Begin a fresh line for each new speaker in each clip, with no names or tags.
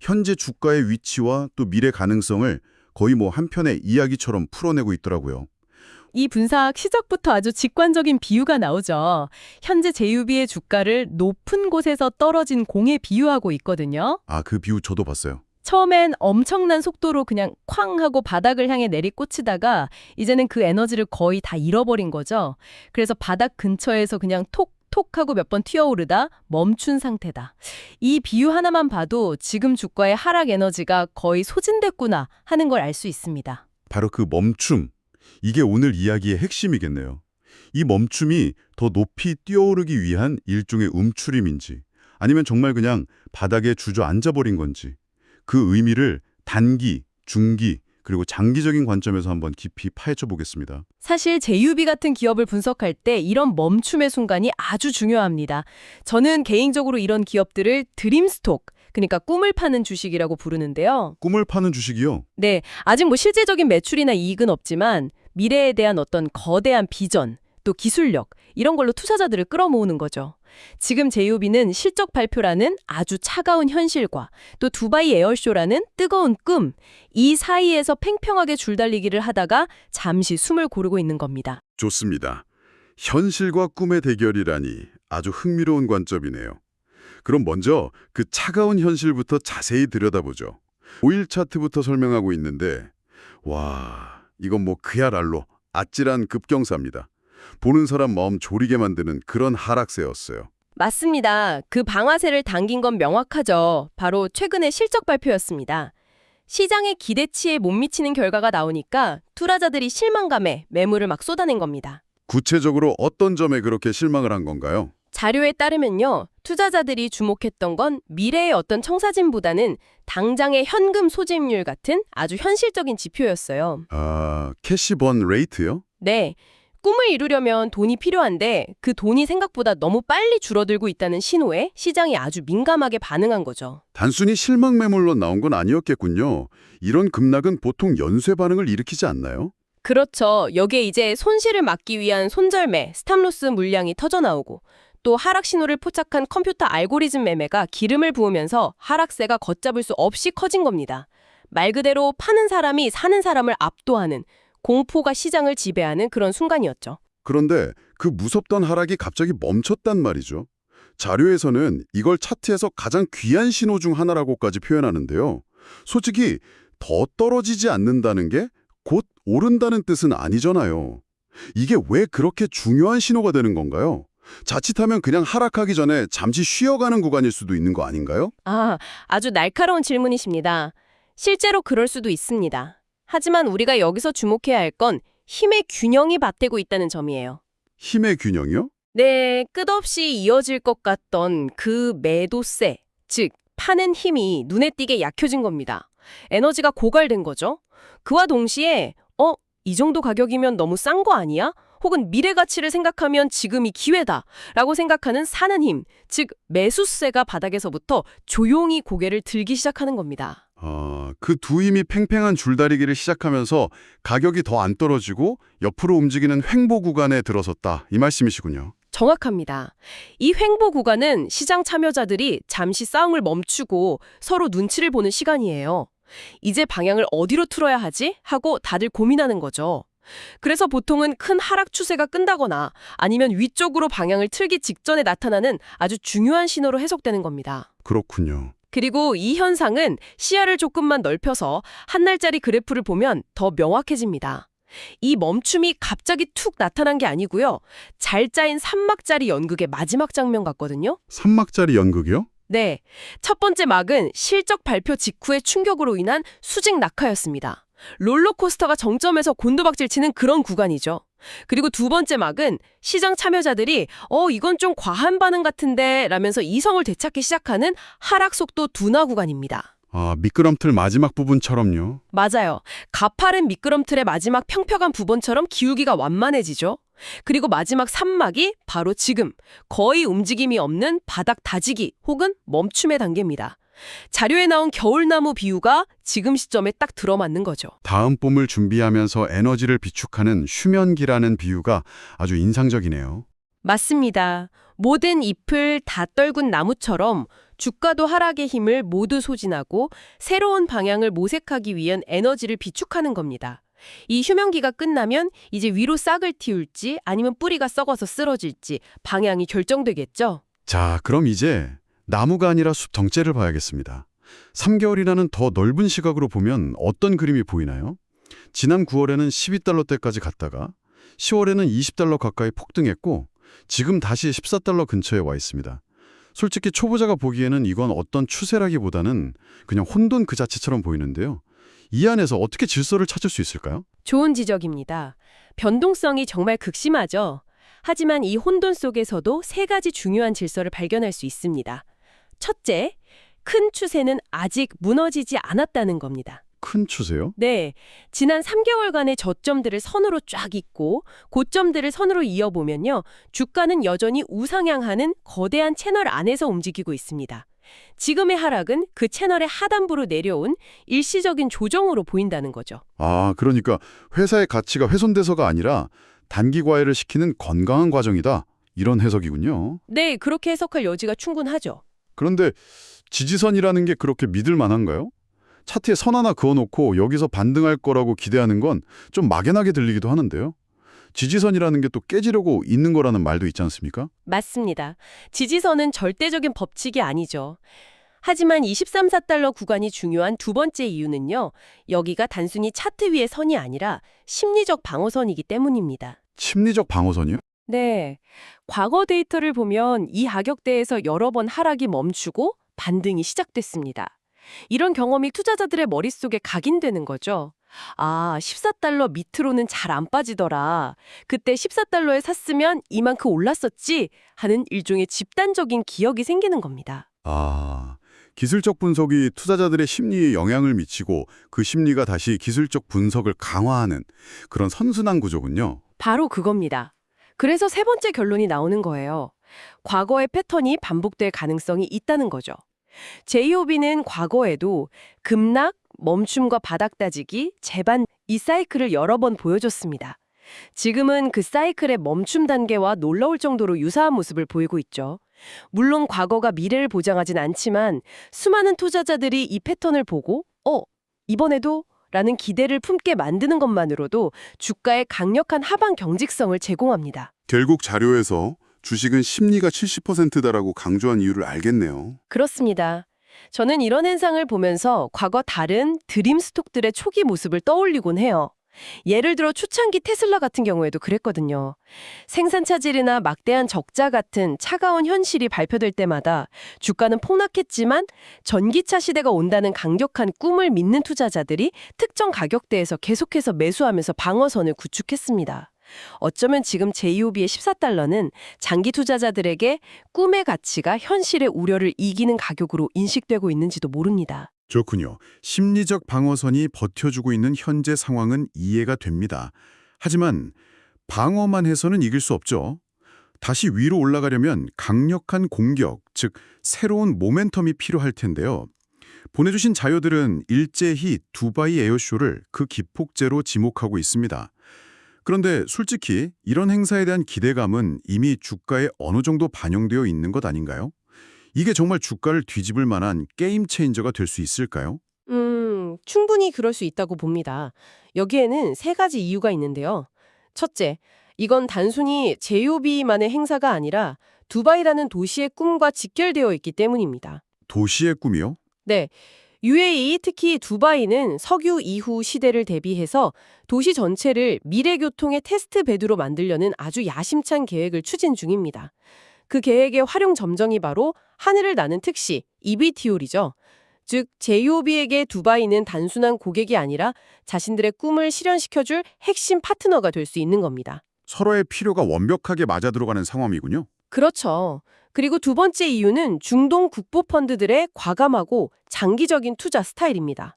현재 주가의 위치와 또 미래 가능성을 거의 뭐 한 편의 이야기처럼 풀어내고 있더라고요.
이 분석 시작부터 아주 직관적인 비유가 나오죠. 현재 제유비의 주가를 높은 곳에서 떨어진 공에 비유하고 있거든요.
아, 그 비유 저도 봤어요.
처음엔 엄청난 속도로 그냥 쾅 하고 바닥을 향해 내리꽂히다가 이제는 그 에너지를 거의 다 잃어버린 거죠. 그래서 바닥 근처에서 그냥 톡톡 하고 몇 번 튀어오르다 멈춘 상태다. 이 비유 하나만 봐도 지금 주가의 하락 에너지가 거의 소진됐구나 하는 걸 알 수 있습니다.
바로 그 멈춤. 이게 오늘 이야기의 핵심이겠네요. 이 멈춤이 더 높이 뛰어오르기 위한 일종의 움츠림인지 아니면 정말 그냥 바닥에 주저앉아버린 건지 그 의미를 단기, 중기, 그리고 장기적인 관점에서 한번 깊이 파헤쳐 보겠습니다.
사실 제유비 같은 기업을 분석할 때 이런 멈춤의 순간이 아주 중요합니다. 저는 개인적으로 이런 기업들을 드림스톡, 그러니까 꿈을 파는 주식이라고 부르는데요.
꿈을 파는 주식이요?
네, 아직 뭐 실제적인 매출이나 이익은 없지만 미래에 대한 어떤 거대한 비전, 또 기술력, 이런 걸로 투자자들을 끌어모으는 거죠. 지금 제유비는 실적 발표라는 아주 차가운 현실과 또 두바이 에어쇼라는 뜨거운 꿈, 이 사이에서 팽팽하게 줄달리기를 하다가 잠시 숨을 고르고 있는 겁니다.
좋습니다. 현실과 꿈의 대결이라니 아주 흥미로운 관점이네요. 그럼 먼저 그 차가운 현실부터 자세히 들여다보죠. 오일 차트부터 설명하고 있는데 와, 이건 뭐 그야말로 아찔한 급경사입니다. 보는 사람 마음 졸이게 만드는 그런 하락세였어요.
맞습니다. 그 방아쇠를 당긴 건 명확하죠. 바로 최근의 실적 발표였습니다. 시장의 기대치에 못 미치는 결과가 나오니까 투자자들이 실망감에 매물을 막 쏟아낸 겁니다.
구체적으로 어떤 점에 그렇게 실망을 한 건가요?
자료에 따르면요, 투자자들이 주목했던 건 미래의 어떤 청사진보다는 당장의 현금 소진율 같은 아주 현실적인 지표였어요.
아, 캐시번 레이트요?
네, 꿈을 이루려면 돈이 필요한데 그 돈이 생각보다 너무 빨리 줄어들고 있다는 신호에 시장이 아주 민감하게 반응한 거죠.
단순히 실망 매물로 나온 건 아니었겠군요. 이런 급락은 보통 연쇄 반응을 일으키지 않나요?
그렇죠. 여기에 이제 손실을 막기 위한 손절매, 스탑로스 물량이 터져나오고 또 하락 신호를 포착한 컴퓨터 알고리즘 매매가 기름을 부으면서 하락세가 걷잡을 수 없이 커진 겁니다. 말 그대로 파는 사람이 사는 사람을 압도하는, 공포가 시장을 지배하는 그런 순간이었죠.
그런데 그 무섭던 하락이 갑자기 멈췄단 말이죠. 자료에서는 이걸 차트에서 가장 귀한 신호 중 하나라고까지 표현하는데요. 솔직히 더 떨어지지 않는다는 게 곧 오른다는 뜻은 아니잖아요. 이게 왜 그렇게 중요한 신호가 되는 건가요? 자칫하면 그냥 하락하기 전에 잠시 쉬어가는 구간일 수도 있는 거 아닌가요?
아주 날카로운 질문이십니다. 실제로 그럴 수도 있습니다. 하지만 우리가 여기서 주목해야 할 건 힘의 균형이 맞대고 있다는 점이에요.
힘의 균형이요?
네, 끝없이 이어질 것 같던 그 매도세, 즉 파는 힘이 눈에 띄게 약해진 겁니다. 에너지가 고갈된 거죠. 그와 동시에 이 정도 가격이면 너무 싼 거 아니야? 혹은 미래 가치를 생각하면 지금이 기회다 라고 생각하는 사는 힘, 즉 매수세가 바닥에서부터 조용히 고개를 들기 시작하는 겁니다.
그 두 힘이 팽팽한 줄다리기를 시작하면서 가격이 더 안 떨어지고 옆으로 움직이는 횡보 구간에 들어섰다. 이 말씀이시군요.
정확합니다. 이 횡보 구간은 시장 참여자들이 잠시 싸움을 멈추고 서로 눈치를 보는 시간이에요. 이제 방향을 어디로 틀어야 하지? 하고 다들 고민하는 거죠. 그래서 보통은 큰 하락 추세가 끈다거나 아니면 위쪽으로 방향을 틀기 직전에 나타나는 아주 중요한 신호로 해석되는 겁니다.
그렇군요.
그리고 이 현상은 시야를 조금만 넓혀서 한 날짜리 그래프를 보면 더 명확해집니다. 이 멈춤이 갑자기 툭 나타난 게 아니고요. 잘 짜인 3막짜리 연극의 마지막 장면 같거든요.
3막짜리 연극이요?
네, 첫 번째 막은 실적 발표 직후의 충격으로 인한 수직 낙하였습니다. 롤러코스터가 정점에서 곤두박질 치는 그런 구간이죠. 그리고 두 번째 막은 시장 참여자들이 이건 좀 과한 반응 같은데 라면서 이성을 되찾기 시작하는 하락 속도 둔화 구간입니다.
미끄럼틀 마지막 부분처럼요.
맞아요. 가파른 미끄럼틀의 마지막 평평한 부분처럼 기울기가 완만해지죠. 그리고 마지막 3막이 바로 지금 거의 움직임이 없는 바닥 다지기 혹은 멈춤의 단계입니다. 자료에 나온 겨울나무 비유가 지금 시점에 딱 들어맞는 거죠.
다음 봄을 준비하면서 에너지를 비축하는 휴면기라는 비유가 아주 인상적이네요.
맞습니다. 모든 잎을 다 떨군 나무처럼 주가도 하락의 힘을 모두 소진하고 새로운 방향을 모색하기 위한 에너지를 비축하는 겁니다. 이 휴면기가 끝나면 이제 위로 싹을 틔울지 아니면 뿌리가 썩어서 쓰러질지 방향이 결정되겠죠.
자, 그럼 이제 나무가 아니라 숲 정체를 봐야겠습니다. 3개월이라는 더 넓은 시각으로 보면 어떤 그림이 보이나요? 지난 9월에는 12달러대까지 갔다가 10월에는 20달러 가까이 폭등했고 지금 다시 14달러 근처에 와 있습니다. 솔직히 초보자가 보기에는 이건 어떤 추세라기보다는 그냥 혼돈 그 자체처럼 보이는데요. 이 안에서 어떻게 질서를 찾을 수 있을까요?
좋은 지적입니다. 변동성이 정말 극심하죠. 하지만 이 혼돈 속에서도 세 가지 중요한 질서를 발견할 수 있습니다. 첫째, 큰 추세는 아직 무너지지 않았다는 겁니다.
큰 추세요?
네, 지난 3개월간의 저점들을 선으로 쫙 잇고 고점들을 선으로 이어보면요. 주가는 여전히 우상향하는 거대한 채널 안에서 움직이고 있습니다. 지금의 하락은 그 채널의 하단부로 내려온 일시적인 조정으로 보인다는 거죠.
아, 그러니까 회사의 가치가 훼손돼서가 아니라 단기 과열을 시키는 건강한 과정이다. 이런 해석이군요.
네, 그렇게 해석할 여지가 충분하죠.
그런데 지지선이라는 게 그렇게 믿을 만한가요? 차트에 선 하나 그어놓고 여기서 반등할 거라고 기대하는 건 좀 막연하게 들리기도 하는데요. 지지선이라는 게 또 깨지려고 있는 거라는 말도 있지 않습니까?
맞습니다. 지지선은 절대적인 법칙이 아니죠. 하지만 23, 4달러 구간이 중요한 두 번째 이유는요. 여기가 단순히 차트 위의 선이 아니라 심리적 방어선이기 때문입니다.
심리적 방어선이요?
네. 과거 데이터를 보면 이 가격대에서 여러 번 하락이 멈추고 반등이 시작됐습니다. 이런 경험이 투자자들의 머릿속에 각인되는 거죠. 아, 14달러 밑으로는 잘 안 빠지더라. 그때 14달러에 샀으면 이만큼 올랐었지 하는 일종의 집단적인 기억이 생기는 겁니다.
아, 기술적 분석이 투자자들의 심리에 영향을 미치고 그 심리가 다시 기술적 분석을 강화하는 그런 선순환 구조군요.
바로 그겁니다. 그래서 세 번째 결론이 나오는 거예요. 과거의 패턴이 반복될 가능성이 있다는 거죠. JOB는 과거에도 급락, 멈춤과 바닥 다지기, 재반 이 사이클을 여러 번 보여줬습니다. 지금은 그 사이클의 멈춤 단계와 놀라울 정도로 유사한 모습을 보이고 있죠. 물론 과거가 미래를 보장하진 않지만 수많은 투자자들이 이 패턴을 보고 이번에도? 라는 기대를 품게 만드는 것만으로도 주가의 강력한 하방 경직성을 제공합니다.
결국 자료에서 주식은 심리가 70%다라고 강조한 이유를 알겠네요.
그렇습니다. 저는 이런 현상을 보면서 과거 다른 드림 스톡들의 초기 모습을 떠올리곤 해요. 예를 들어 초창기 테슬라 같은 경우에도 그랬거든요. 생산 차질이나 막대한 적자 같은 차가운 현실이 발표될 때마다 주가는 폭락했지만 전기차 시대가 온다는 강력한 꿈을 믿는 투자자들이 특정 가격대에서 계속해서 매수하면서 방어선을 구축했습니다. 어쩌면 지금 JOB의 14달러는 장기 투자자들에게 꿈의 가치가 현실의 우려를 이기는 가격으로 인식되고 있는지도 모릅니다.
좋군요. 심리적 방어선이 버텨주고 있는 현재 상황은 이해가 됩니다. 하지만 방어만 해서는 이길 수 없죠. 다시 위로 올라가려면 강력한 공격, 즉 새로운 모멘텀이 필요할 텐데요. 보내주신 자료들은 일제히 두바이 에어쇼를 그 기폭제로 지목하고 있습니다. 그런데 솔직히 이런 행사에 대한 기대감은 이미 주가에 어느 정도 반영되어 있는 것 아닌가요? 이게 정말 주가를 뒤집을 만한 게임 체인저가 될 수 있을까요?
충분히 그럴 수 있다고 봅니다. 여기에는 세 가지 이유가 있는데요. 첫째, 이건 단순히 JOB만의 행사가 아니라 두바이라는 도시의 꿈과 직결되어 있기 때문입니다.
도시의 꿈이요?
네. UAE, 특히 두바이는 석유 이후 시대를 대비해서 도시 전체를 미래 교통의 테스트 베드로 만들려는 아주 야심찬 계획을 추진 중입니다. 그 계획의 활용 점정이 바로 하늘을 나는 특시, EVTOL이죠. 즉, JOB에게 두바이는 단순한 고객이 아니라 자신들의 꿈을 실현시켜줄 핵심 파트너가 될 수 있는 겁니다.
서로의 필요가 완벽하게 맞아들어가는 상황이군요.
그렇죠. 그리고 두 번째 이유는 중동 국부 펀드들의 과감하고 장기적인 투자 스타일입니다.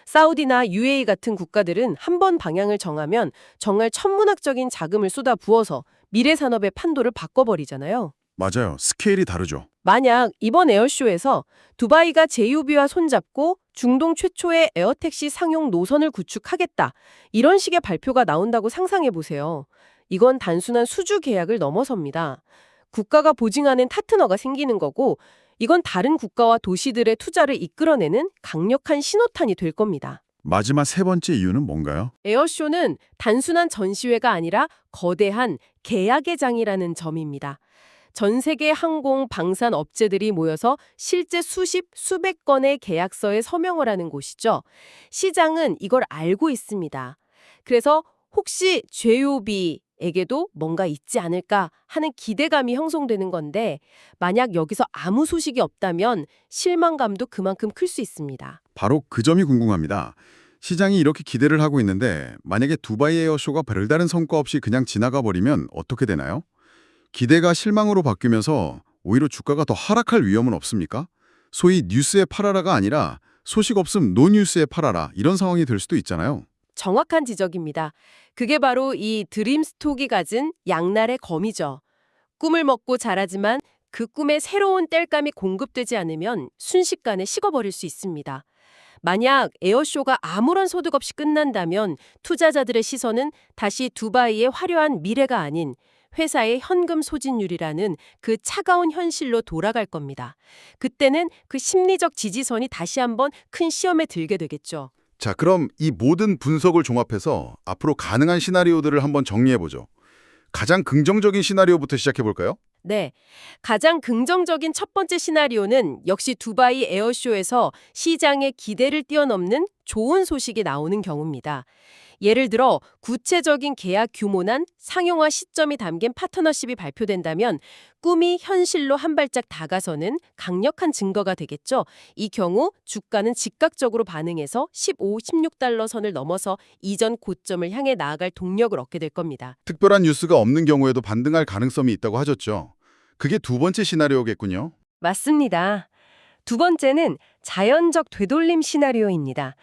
사우디나 UAE 같은 국가들은 한 번 방향을 정하면 정말 천문학적인 자금을 쏟아 부어서 미래 산업의 판도를 바꿔버리잖아요.
맞아요. 스케일이 다르죠.
만약 이번 에어쇼에서 두바이가 JOB와 손잡고 중동 최초의 에어택시 상용 노선을 구축하겠다. 이런 식의 발표가 나온다고 상상해보세요. 이건 단순한 수주 계약을 넘어섭니다. 국가가 보증하는 파트너가 생기는 거고 이건 다른 국가와 도시들의 투자를 이끌어내는 강력한 신호탄이 될 겁니다.
마지막 세 번째 이유는 뭔가요?
에어쇼는 단순한 전시회가 아니라 거대한 계약의 장이라는 점입니다. 전 세계 항공, 방산 업체들이 모여서 실제 수십, 수백 건의 계약서에 서명을 하는 곳이죠. 시장은 이걸 알고 있습니다. 그래서 혹시 JOB에게도 뭔가 있지 않을까 하는 기대감이 형성되는 건데 만약 여기서 아무 소식이 없다면 실망감도 그만큼 클 수 있습니다.
바로 그 점이 궁금합니다. 시장이 이렇게 기대를 하고 있는데 만약에 두바이 에어쇼가 별다른 성과 없이 그냥 지나가 버리면 어떻게 되나요? 기대가 실망으로 바뀌면서 오히려 주가가 더 하락할 위험은 없습니까? 소위 뉴스에 팔아라가 아니라 소식 없음 노뉴스에 팔아라 이런 상황이 될 수도 있잖아요.
정확한 지적입니다. 그게 바로 이 드림스톡이 가진 양날의 검이죠. 꿈을 먹고 자라지만 그 꿈에 새로운 땔감이 공급되지 않으면 순식간에 식어버릴 수 있습니다. 만약 에어쇼가 아무런 소득 없이 끝난다면 투자자들의 시선은 다시 두바이의 화려한 미래가 아닌 회사의 현금 소진율이라는 그 차가운 현실로 돌아갈 겁니다. 그때는 그 심리적 지지선이 다시 한번 큰 시험에 들게 되겠죠.
자, 그럼 이 모든 분석을 종합해서 앞으로 가능한 시나리오들을 한번 정리해보죠. 가장 긍정적인 시나리오부터 시작해볼까요?
네, 가장 긍정적인 첫 번째 시나리오는 역시 두바이 에어쇼에서 시장의 기대를 뛰어넘는 좋은 소식이 나오는 경우입니다. 예를 들어 구체적인 계약 규모난 상용화 시점이 담긴 파트너십이 발표된다면 꿈이 현실로 한 발짝 다가서는 강력한 증거가 되겠죠. 이 경우 주가는 즉각적으로 반응해서 15, 16달러 선을 넘어서 이전 고점을 향해 나아갈 동력을 얻게 될 겁니다.
특별한 뉴스가 없는 경우에도 반등할 가능성이 있다고 하셨죠. 그게 두 번째 시나리오겠군요.
맞습니다. 두 번째는 자연적 되돌림 시나리오입니다.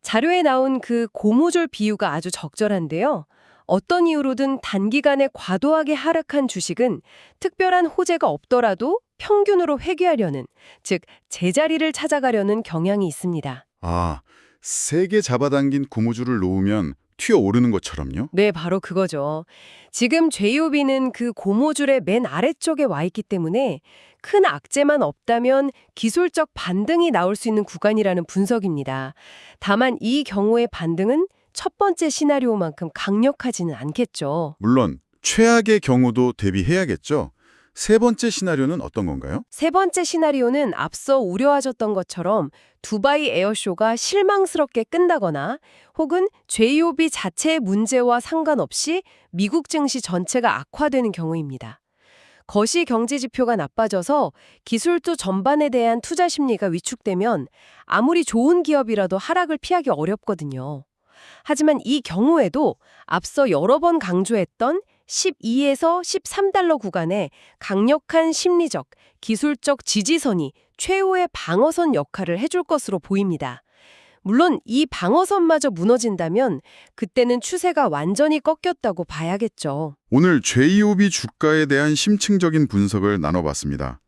자료에 나온 그 고무줄 비유가 아주 적절한데요. 어떤 이유로든 단기간에 과도하게 하락한 주식은 특별한 호재가 없더라도 평균으로 회귀하려는, 즉 제자리를 찾아가려는 경향이 있습니다.
아, 세게 잡아당긴 고무줄을 놓으면 튀어오르는 것처럼요?
네, 바로 그거죠. 지금 JOB는 그 고무줄의 맨 아래쪽에 와 있기 때문에 큰 악재만 없다면 기술적 반등이 나올 수 있는 구간이라는 분석입니다. 다만 이 경우의 반등은 첫 번째 시나리오만큼 강력하지는 않겠죠.
물론 최악의 경우도 대비해야겠죠. 세 번째 시나리오는 어떤 건가요?
세 번째 시나리오는 앞서 우려하셨던 것처럼 두바이 에어쇼가 실망스럽게 끝나거나 혹은 JOB 자체의 문제와 상관없이 미국 증시 전체가 악화되는 경우입니다. 거시 경제 지표가 나빠져서 기술주 전반에 대한 투자 심리가 위축되면 아무리 좋은 기업이라도 하락을 피하기 어렵거든요. 하지만 이 경우에도 앞서 여러 번 강조했던 12에서 13달러 구간에 강력한 심리적, 기술적 지지선이 최후의 방어선 역할을 해줄 것으로 보입니다. 물론 이 방어선마저 무너진다면 그때는 추세가 완전히 꺾였다고 봐야겠죠.
오늘 JOB 주가에 대한 심층적인 분석을 나눠봤습니다.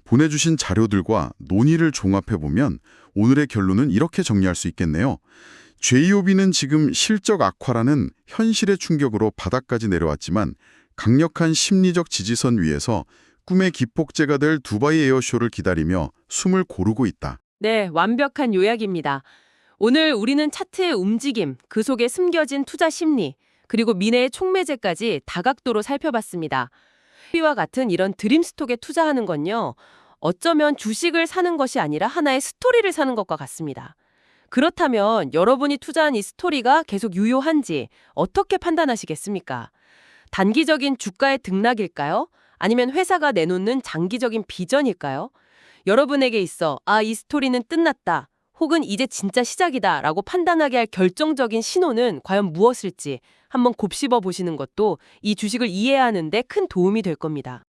보내주신 자료들과 논의를 종합해보면 오늘의 결론은 이렇게 정리할 수 있겠네요. JOB는 지금 실적 악화라는 현실의 충격으로 바닥까지 내려왔지만 강력한 심리적 지지선 위에서 꿈의 기폭제가 될 두바이 에어쇼를 기다리며 숨을 고르고 있다.
네, 완벽한 요약입니다. 오늘 우리는 차트의 움직임, 그 속에 숨겨진 투자 심리, 그리고 미래의 촉매제까지 다각도로 살펴봤습니다. 와 같은 이런 드림스톡에 투자하는 건요, 어쩌면 주식을 사는 것이 아니라 하나의 스토리를 사는 것과 같습니다. 그렇다면 여러분이 투자한 이 스토리가 계속 유효한지 어떻게 판단하시겠습니까? 단기적인 주가의 등락일까요? 아니면 회사가 내놓는 장기적인 비전일까요? 여러분에게 있어 이 스토리는 끝났다, 혹은 이제 진짜 시작이다 라고 판단하게 할 결정적인 신호는 과연 무엇일지 한번 곱씹어 보시는 것도 이 주식을 이해하는 데 큰 도움이 될 겁니다.